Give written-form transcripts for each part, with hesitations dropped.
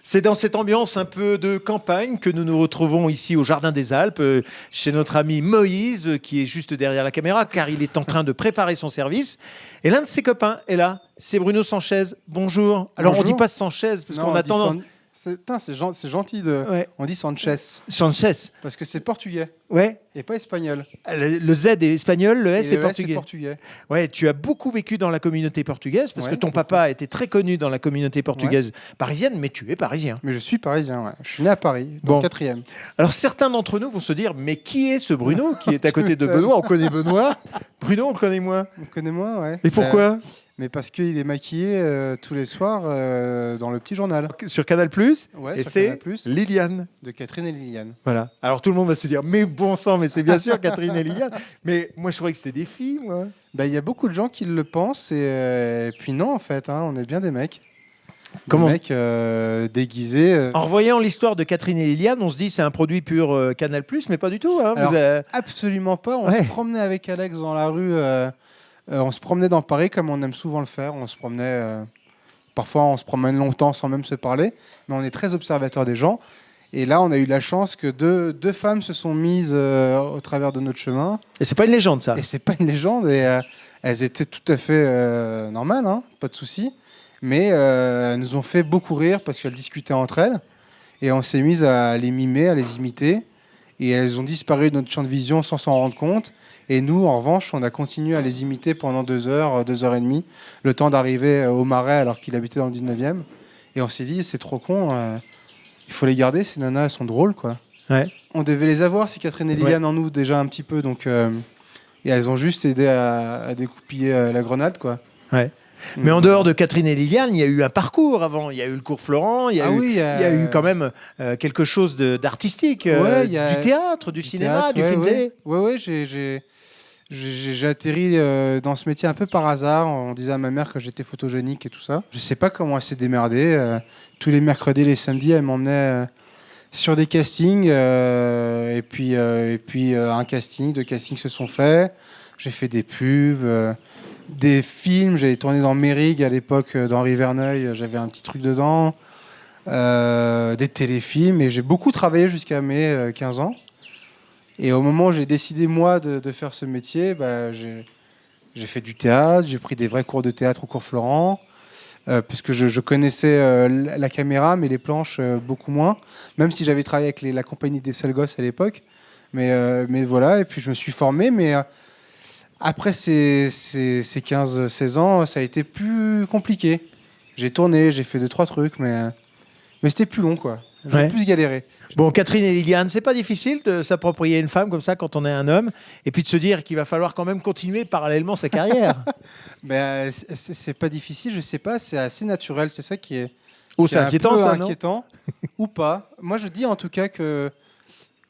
C'est dans cette ambiance un peu de campagne que nous nous retrouvons ici au Jardin des Alpes, chez notre ami Moïse, qui est juste derrière la caméra, car il est en train de préparer son service. Et l'un de ses copains est là, c'est Bruno Sanchez. Bonjour. Alors, on ne dit Bonjour. pas Sanchez, parce Non, qu'on on a dit tendance... c'est gentil de. Ouais. On dit Sanchez Sanchez, parce que c'est portugais ouais. et pas espagnol. Le Z est espagnol, le S Et est le S portugais. portugais. Ouais, tu as beaucoup vécu dans la communauté portugaise, parce que Ouais, ton papa était très connu dans la communauté portugaise parisienne, mais tu es parisien. Mais je suis parisien. Ouais. Je suis né à Paris, Bon. donc quatrième. Alors certains d'entre nous vont se dire, mais qui est ce Bruno qui est à côté de Benoît? On connaît Benoît. Bruno, on le connaît moins. On connaît moi, ouais. Et pourquoi? Mais parce qu'il est maquillé tous les soirs dans le petit journal. Sur Canal+, Ouais, et sur c'est Canal+, Liliane. de Catherine et Liliane. Voilà. Alors tout le monde va se dire, mais bon sang, mais c'est bien sûr Catherine et Liliane. Mais moi je croyais que c'était des filles, moi. Bah, il y a beaucoup de gens qui le pensent et puis non en fait, hein, on est bien des mecs. Comment? Des mecs déguisés. En revoyant l'histoire de Catherine et Liliane, on se dit c'est un produit pur Canal+, mais pas du tout. Hein. Alors, Vous avez- Absolument pas. On Ouais. se promenait avec Alex dans la rue. On se promenait dans Paris comme on aime souvent le faire. On se promenait. Parfois, on se promène longtemps sans même se parler. Mais on est très observateur des gens. Et là, on a eu la chance que deux femmes se sont mises au travers de notre chemin. Et c'est pas une légende, ça. Et c'est pas une légende. Et elles étaient tout à fait normales, hein, pas de souci. Mais elles nous ont fait beaucoup rire parce qu'elles discutaient entre elles. Et on s'est mis à les mimer, à les imiter. Et elles ont disparu de notre champ de vision sans s'en rendre compte. Et nous, en revanche, on a continué à les imiter pendant 2 heures, 2 heures et demie, le temps d'arriver au Marais alors qu'il habitait dans le 19e. Et on s'est dit, c'est trop con, il faut les garder, ces nanas, elles sont drôles, quoi. Ouais. On devait les avoir, si Catherine et Liliane en nous, déjà un petit peu. Donc, et elles ont juste aidé à découpiller la grenade, quoi. Ouais. Mais en dehors de Catherine et Liliane, il y a eu un parcours avant. Il y a eu le cours Florent, il y a, eu, oui, il y a eu quand même quelque chose d'artistique, Ouais, il y a du théâtre, du cinéma, théâtre, du film télé. Ouais, j'ai atterri dans ce métier un peu par hasard. On disait à ma mère que j'étais photogénique et tout ça. Je sais pas comment elle s'est démerdée. Tous les mercredis, les samedis, elle m'emmenait sur des castings. Et puis un casting, 2 castings se sont faits. J'ai fait des pubs, des films. J'avais tourné dans Mérig à l'époque, d'Henri Verneuil. J'avais un petit truc dedans. Des téléfilms. Et j'ai beaucoup travaillé jusqu'à mes 15 ans. Et au moment où j'ai décidé, moi, de faire ce métier, bah, j'ai fait du théâtre, j'ai pris des vrais cours de théâtre au cours Florent, parce que je connaissais la caméra, mais les planches, beaucoup moins, même si j'avais travaillé avec la compagnie des seuls gosses à l'époque. Mais voilà, et puis je me suis formé, mais après ces 15-16 ans, ça a été plus compliqué. J'ai tourné, j'ai fait 2-3 trucs, mais c'était plus long, quoi. J'ai Ouais. plus galéré. Bon, Catherine et Liliane, c'est pas difficile de s'approprier une femme comme ça quand on est un homme, et puis de se dire qu'il va falloir quand même continuer parallèlement sa carrière. Mais c'est pas difficile, je sais pas, c'est assez naturel, c'est ça qui est, Oh, qui c'est est un inquiétant, peu ça, non? inquiétant ou pas. Moi, je dis en tout cas que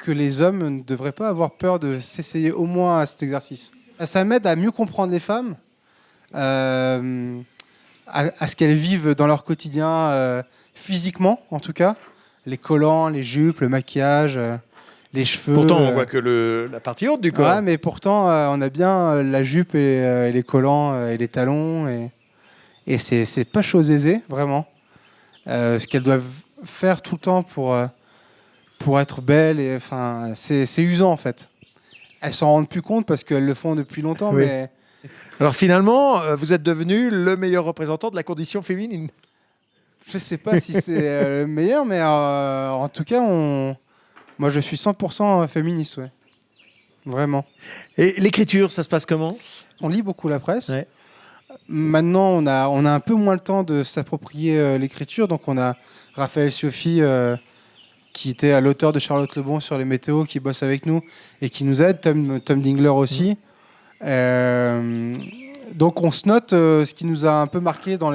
les hommes ne devraient pas avoir peur de s'essayer au moins à cet exercice. Ça m'aide à mieux comprendre les femmes, à ce qu'elles vivent dans leur quotidien, physiquement en tout cas. Les collants, les jupes, le maquillage, les cheveux. Pourtant, on voit que la partie haute du corps. Ouais, mais pourtant, on a bien la jupe et les collants et les talons. Et c'est pas chose aisée, vraiment. Ce qu'elles doivent faire tout le temps pour être belles, c'est usant, en fait. Elles s'en rendent plus compte parce qu'elles le font depuis longtemps, Oui. mais Alors finalement, vous êtes devenu le meilleur représentant de la condition féminine. je sais pas si c'est le meilleur, mais en tout cas, moi, je suis 100% féministe, ouais. Vraiment. Et l'écriture, ça se passe comment? On lit beaucoup la presse. Ouais. Maintenant, on a un peu moins le temps de s'approprier l'écriture. Donc, on a Raphaël Sioffi, qui était à l'auteur de Charlotte Lebon sur les météos, qui bosse avec nous et qui nous aide. Tom Dingler aussi. Donc, on se note ce qui nous a un peu marqué dans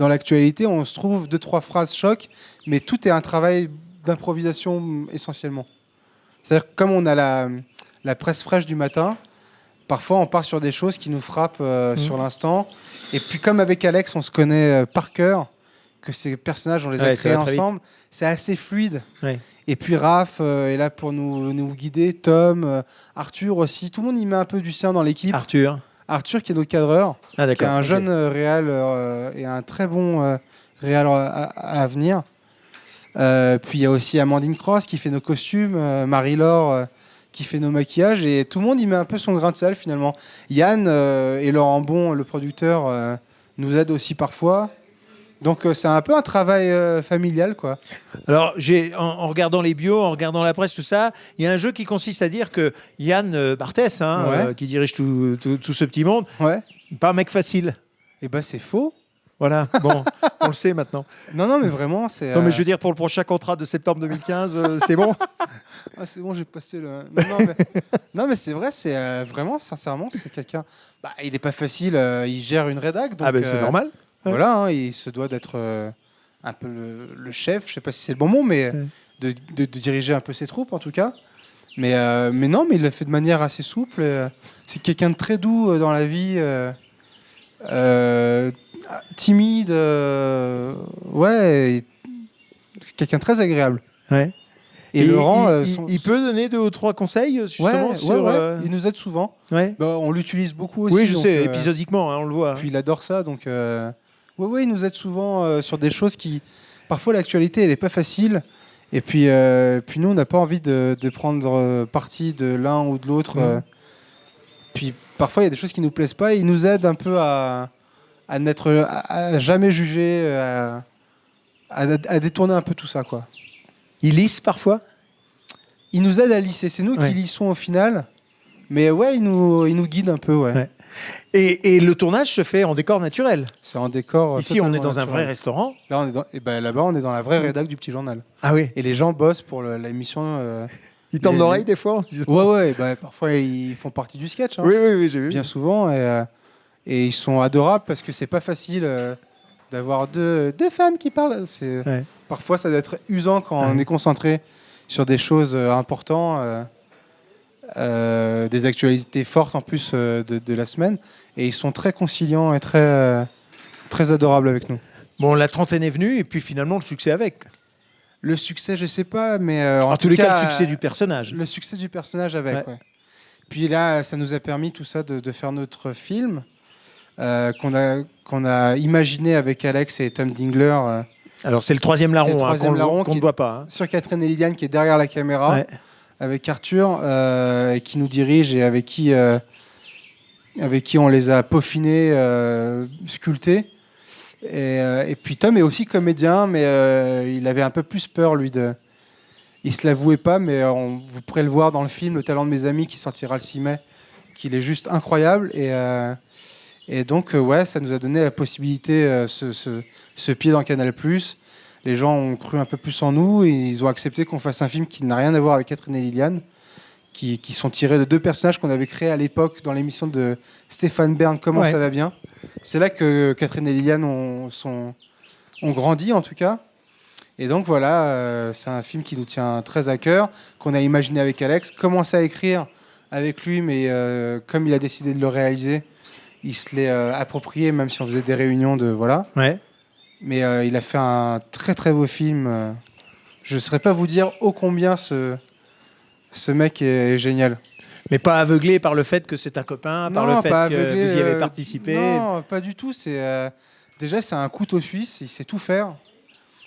l'actualité. On se trouve 2-3 phrases choc, mais tout est un travail d'improvisation essentiellement. C'est-à-dire que comme on a la presse fraîche du matin, parfois on part sur des choses qui nous frappent sur l'instant. Et puis comme avec Alex, on se connaît par cœur, que ces personnages, on les a Ouais, ça créés va très ensemble, c'est assez fluide. Ouais. Et puis Raph est là pour nous guider, Tom, Arthur aussi. Tout le monde y met un peu du sien dans l'équipe. Arthur. Arthur qui est notre cadreur, Ah, qui d'accord. est un ok. jeune réal et un très bon réal à venir. Puis il y a aussi Amandine Cross qui fait nos costumes, Marie-Laure qui fait nos maquillages, et tout le monde y met un peu son grain de sel finalement. Yann et Laurent Bon, le producteur, nous aident aussi parfois. Donc c'est un peu un travail familial, quoi. Alors, en regardant les bios, en regardant la presse, tout ça, il y a un jeu qui consiste à dire que Yann Barthès, qui dirige tout ce petit monde, Ouais. pas un mec facile. Et ben c'est faux. Voilà, bon, on le sait maintenant. Non, mais vraiment, c'est. Non, mais je veux dire, pour le prochain contrat de septembre 2015, c'est bon. Ah, c'est bon, j'ai passé le. Non, mais c'est vrai, c'est vraiment, sincèrement, c'est quelqu'un. Bah, il n'est pas facile, il gère une rédac. Donc, C'est normal. Voilà, hein, il se doit d'être un peu le chef, je sais pas si c'est le bon mot, mais de diriger un peu ses troupes en tout cas. Mais non, mais il le fait de manière assez souple. C'est quelqu'un de très doux dans la vie, timide, ouais, c'est quelqu'un de très agréable. Ouais. Et Laurent, il peut donner 2 ou 3 conseils justement sur. ouais. Il nous aide souvent. Ouais. Bah, on l'utilise beaucoup aussi. Oui, je donc, sais, épisodiquement, on le voit. Puis il adore ça, donc ouais, il nous aide souvent sur des choses qui, parfois l'actualité, elle est pas facile. Et puis nous, on n'a pas envie de prendre parti de l'un ou de l'autre. Puis parfois, il y a des choses qui nous plaisent pas. Et il nous aide un peu à jamais juger, à détourner un peu tout ça, quoi. Il lisse parfois. Il nous aide à lisser. C'est nous qui lissons au final. Mais ouais, il nous guide un peu, ouais. Et le tournage se fait en décor naturel. C'est en décor. Ici, on est dans un vrai restaurant. Là, là-bas, on est dans la vraie rédac du Petit Journal. Ah oui. Et les gens bossent pour l'émission. Ils tendent l'oreille des fois. Ouais. Parfois, ils font partie du sketch. Hein. Oui, j'ai vu. Bien souvent. Et ils sont adorables parce que c'est pas facile d'avoir deux femmes qui parlent. Parfois, ça doit être usant quand on est concentré sur des choses importantes. Des actualités fortes en plus de la semaine, et ils sont très conciliants et très adorables avec nous. Bon, la trentaine est venue et puis finalement le succès avec. Le succès, je sais pas, mais en tous les cas, le succès du personnage. Le succès du personnage avec. Ouais. Puis là, ça nous a permis tout ça de faire notre film qu'on a imaginé avec Alex et Tom Dingler. Alors c'est le troisième larron, qu'on ne voit pas. Hein. Sur Catherine et Liliane qui est derrière la caméra. Ouais. Avec Arthur, qui nous dirige et avec qui on les a peaufinés, sculptés. Et puis Tom est aussi comédien, mais il avait un peu plus peur, lui. Il ne se l'avouait pas, mais vous pourrez le voir dans le film, Le talent de mes amis, qui sortira le 6 mai, qu'il est juste incroyable. Et donc, ça nous a donné la possibilité, ce pied dans Canal+. Les gens ont cru un peu plus en nous et ils ont accepté qu'on fasse un film qui n'a rien à voir avec Catherine et Liliane, qui sont tirés de 2 personnages qu'on avait créés à l'époque dans l'émission de Stéphane Bern, Comment ça va bien. C'est là que Catherine et Liliane ont grandi, en tout cas. Et donc voilà, c'est un film qui nous tient très à cœur, qu'on a imaginé avec Alex, commencé à écrire avec lui, mais comme il a décidé de le réaliser, il se l'est approprié, même si on faisait des réunions de... Voilà. Ouais. Mais il a fait un très très beau film. Je ne saurais pas vous dire ô combien ce mec est génial. Mais pas aveuglé par le fait que c'est un copain, par le fait que vous y avez participé. Non, pas du tout. Déjà, c'est un couteau suisse, il sait tout faire.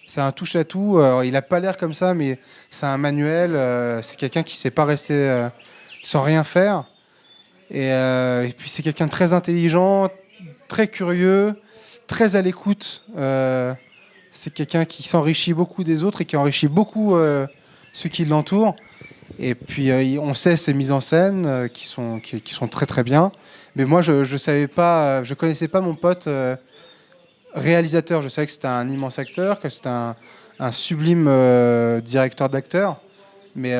C'est un touche-à-tout. Il n'a pas l'air comme ça, mais c'est un manuel. C'est quelqu'un qui ne sait pas rester sans rien faire. Et puis, c'est quelqu'un de très intelligent, très curieux, très à l'écoute. C'est quelqu'un qui s'enrichit beaucoup des autres et qui enrichit beaucoup ceux qui l'entourent. Et puis on sait ses mises en scène qui sont très très bien. Mais moi je savais pas, je connaissais pas mon pote réalisateur. Je savais que c'était un immense acteur, que c'était un sublime directeur d'acteurs. Mais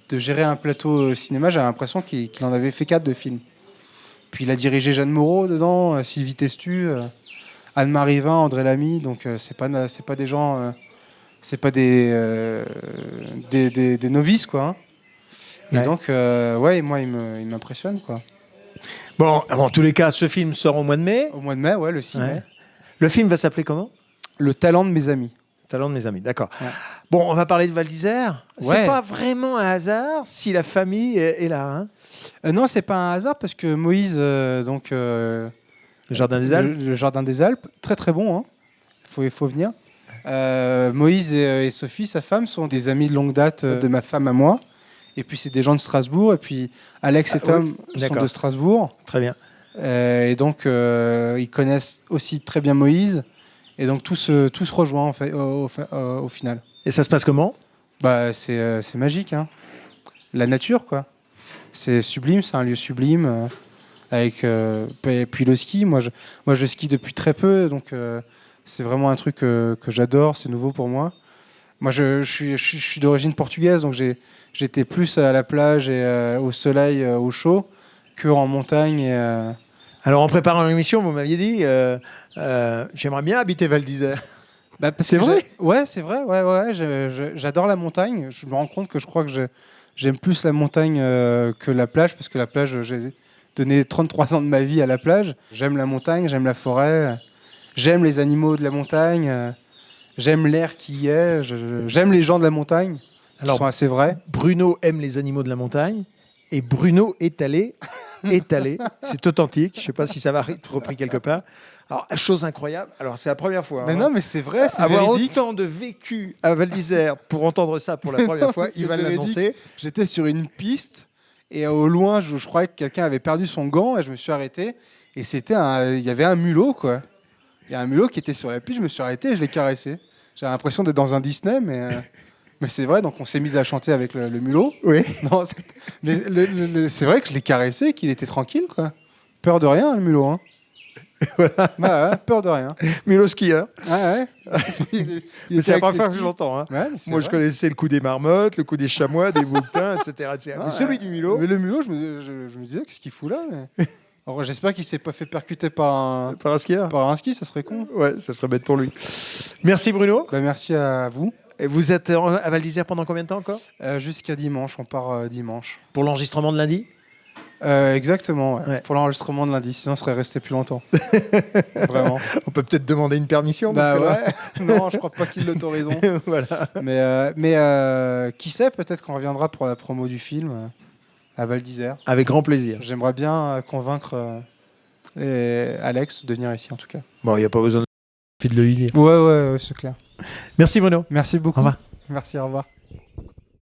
de gérer un plateau cinéma, j'avais l'impression qu'il en avait fait 4 de films. Puis il a dirigé Jeanne Moreau dedans, Sylvie Testu. Anne-Marie Vin, André Lamy, donc c'est pas des gens, c'est pas des novices, quoi. Hein. Et donc, moi, il m'impressionne, quoi. Bon, en tous les cas, ce film sort au mois de mai. Au mois de mai, ouais, le 6 mai. Le film va s'appeler comment ? Le talent de mes amis. Talent de mes amis, d'accord. Ouais. Bon, on va parler de Val d'Isère. Ouais. C'est pas vraiment un hasard si la famille est là, hein ? Non, c'est pas un hasard parce que Moïse, le Jardin des Alpes. Le Jardin des Alpes, très très bon. Hein. Il faut venir. Moïse et Sophie, sa femme, sont des amis de longue date de ma femme à moi. Et puis c'est des gens de Strasbourg. Et puis Alex et Tom sont de Strasbourg. Très bien. Et donc ils connaissent aussi très bien Moïse. Et donc tout se rejoint en fait, au final. Et ça se passe comment? Bah, c'est magique, hein. La nature, quoi. C'est sublime, c'est un lieu sublime. Et puis le ski, moi je skie depuis très peu, donc c'est vraiment un truc que j'adore, c'est nouveau pour moi. Moi je suis d'origine portugaise, donc j'étais plus à la plage et au soleil, au chaud, que en montagne. Alors en préparant l'émission, vous m'aviez dit j'aimerais bien habiter Val d'Isère. Bah, c'est vrai? Ouais, c'est vrai. Ouais, j'adore la montagne. Je me rends compte que je crois que j'aime plus la montagne que la plage, parce que la plage, j'ai donné 33 ans de ma vie à la plage. J'aime la montagne, j'aime la forêt, j'aime les animaux de la montagne, j'aime l'air qui y est, j'aime les gens de la montagne, qui sont assez vrais. Bruno aime les animaux de la montagne, et Bruno est allé, c'est authentique, je ne sais pas si ça va être repris quelque part. Alors, chose incroyable, alors c'est la première fois. Mais non, mais c'est vrai, c'est avoir véridique. autant de vécu à Val d'Isère pour entendre ça pour la première fois, il va l'annoncer. J'étais sur une piste et au loin, je croyais que quelqu'un avait perdu son gant et je me suis arrêté. Et il y avait un mulot, quoi. Il y a un mulot qui était sur la piste, je me suis arrêté et je l'ai caressé. J'avais l'impression d'être dans un Disney, mais c'est vrai, donc on s'est mis à chanter avec le mulot. Oui. Non, mais c'est vrai que je l'ai caressé, qu'il était tranquille, quoi. Peur de rien, le mulot, hein. Voilà. Bah ouais, peur de rien. Mulot skieur. Ah ouais. C'est la première fois que je l'entends. Hein. Ouais, moi, je connaissais le coup des marmottes, le coup des chamois, des bouquetins, etc. etc. Mais celui du mulot. Mais le mulot, je me disais, qu'est-ce qu'il fout là, mais... Alors, j'espère qu'il s'est pas fait percuter par un skieur. Par un ski, ça serait con. Ouais, ça serait bête pour lui. Merci Bruno. Bah, merci à vous. Et vous êtes à Val d'Isère pendant combien de temps encore? Jusqu'à dimanche, on part dimanche. Pour l'enregistrement de lundi? Exactement, ouais. Ouais. Pour l'enregistrement de lundi, sinon on serait resté plus longtemps. Vraiment. On peut peut-être demander une permission. Bah ouais. Non, je crois pas qu'ils l'autoriseront. Voilà. Mais qui sait, peut-être qu'on reviendra pour la promo du film à Val d'Isère. Avec grand plaisir. J'aimerais bien convaincre Alex de venir ici en tout cas. Bon, il n'y a pas besoin de le lui dire. Ouais, c'est clair. Merci Bruno. Merci beaucoup. Au revoir. Merci, au revoir.